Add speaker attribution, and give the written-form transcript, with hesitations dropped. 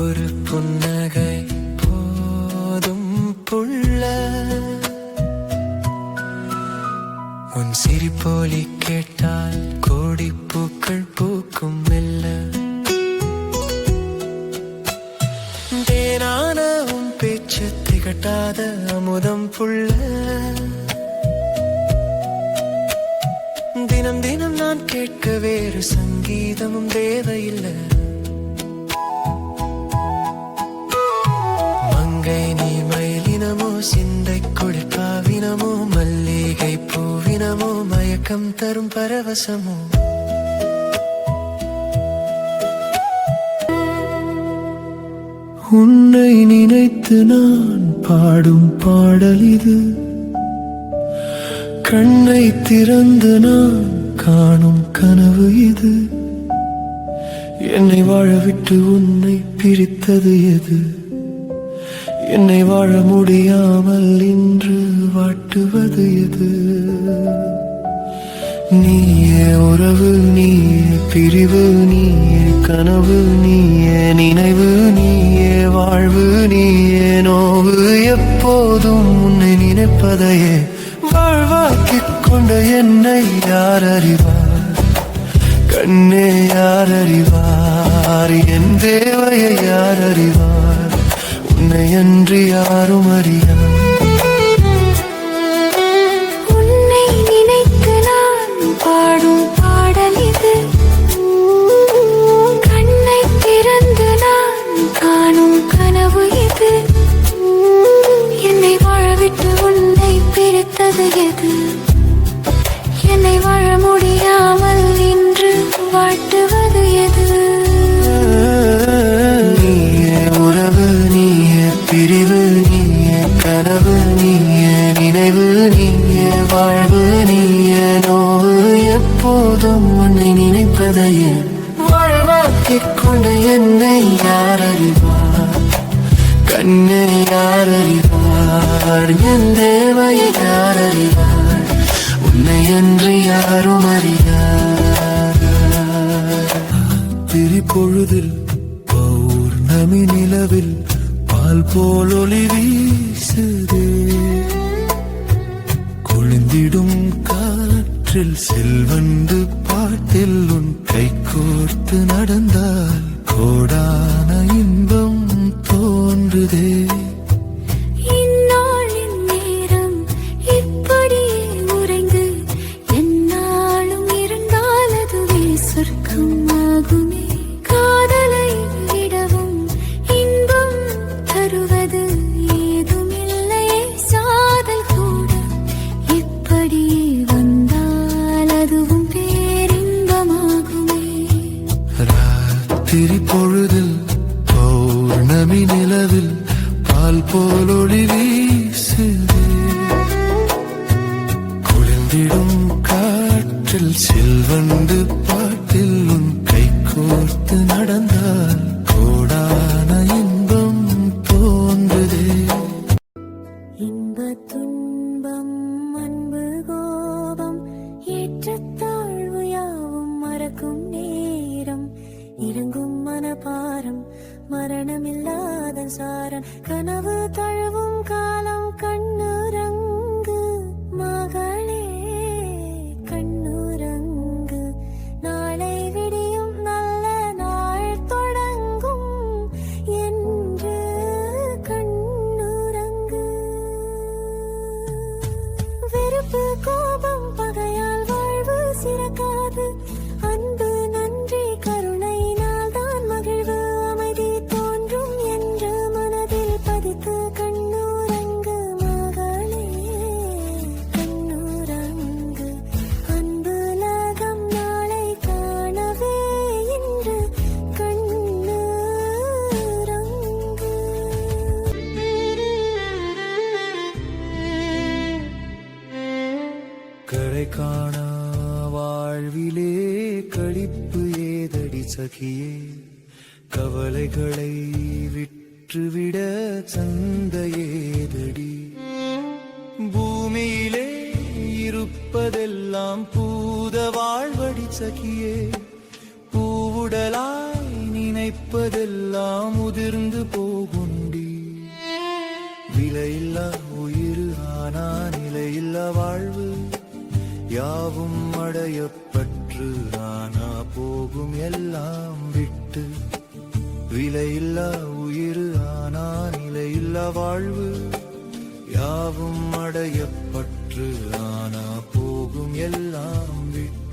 Speaker 1: ஒரு புன்னகை போதும் புள்ள, உன் சிரிப்பொலி கேட்டால் கோடி பூக்கள் பூக்கும் மெல்ல. தேனான உன் பேச்சு திகட்டாத அமுதம் புள்ள, தினம் தினம் நான் கேட்க வேறு சங்கீதமும் தேவையில்லை. மங்கை நீ மயிலினமோ, சிந்தை குளிர்பாவினமோ, மல்லிகை பூவினமோ, மயக்கம் தரும் பரவசமோ. உன்னை நினைத்து நான் பாடும் பாடல் இது, கண்ணை திறந்து நான் காணும் கனவு இது. என்னை வாழவிட்டு உன்னை பிரித்தது எது? என்னை வாழ முடியாமல் இன்று வாட்டுவது எது? நீயே உறவு, நீயே பிரிவு, நீயே கனவு, நீயே நினைவு, நீயே வாழ்வு, நீயே நோவு. எப்போதும் உன்னை நினைப்பதையே வாழ்வாக்கிக் கொண்ட என்னை யார் அறிவார்? கண்ணே யார் அறிவார்? என் தேவையை யார் அறிவார்? உன்னை அன்றி யாரும் அறியார்.
Speaker 2: உன்னை நினைத்து நான் பாடும் பாடல் இது, கண்ணை திறந்து நான் காணும் கனவு இது. என்னை வாழவிட்டு உன்னை பிரித்தது எது? என்னை வாழ முடியாமல் இன்று வாட்டுவது எது?
Speaker 1: நீயே உறவு, நீயே பிரிவு, நீயே கனவு, நீயே நினைவு, நீயே வாழ்வு, நீயே நோவு. எப்போதும் உன்னை நினைப்பதையே வாழ்வாக்கிக் கொண்ட என்னை யார் அறிவார்? கண்ணே யார் அறிவார்? என் தேவையை யார் அறிவார்? உன்னை அன்றி யாரும் அறியார். திரிப்பொழுதில் பௌர்ணமி நிலவில் பால் போல் ஒளி வீசுதே, குளிந்திடும் காற்றில் செல்வந்து பாட்டில் உன் கை கோர்த்து நடந்தால் கோடான இன்பம் தோன்றுதே. திரிப்பொழுதில் பௌர்ணமி நிலவில் பால் போல் ஒளி வீசுதே, குளிர்ந்திடும் காற்றில் செல்வண்டு பாட்டில் உன் கை கோர்த்து நடந்தால் கோடான இன்பம் தோன்றுதே.
Speaker 2: இன்ப துன்பம் அன்பு கோபம் ஏற்றத்தாழ்வு யாவும் மறக்கும் நேரம், இறங்கும் மனபாரம் மரணமில்லாத சாரன், கனவு தழுவும் காலம் கண்ணுரங்கு மகளே கண்ணுரங்கு. நாளை விடியும் நல்ல நாள் தொடங்கும் என்று கண்ணுரங்கு. வெறுப்பு கோபம் பகையால் வாழ்வு சிறக்காது, அன்பு நன்றி கருணையினால் தான் மகிழ்வு அமைதி தோன்றும் என்று மனதில் பதித்து கண்ணுரங்கு மகளே கண்ணுரங்கு. அன்பு லகம் நாளை காணவே இன்று கண்ணுரங்கு.
Speaker 1: கரை காணா வாழ்விலே களிப்பு ஏதடி சகியே, கவலைகளை விற்றுவிட சந்தையேதடி. பூமியிலே இருப்பதெல்லாம் பூத வாழ்வடி சகியே, பூவுடலாய் நினைப்ப நினைப்பதெல்லாம் உதிர்ந்து போகுண்டி. விலையில்லா உயிர் ஆனா நிலையில்லா வாழ்வு, யாவும் அடையப்பற்று ஆனா போகும் எல்லாம் விட்டு. விலையில்லா உயிர் ஆனா நிலையில்லா வாழ்வு, யாவும் அடையப்பற்று ஆனா போகும் எல்லாம் விட்டு.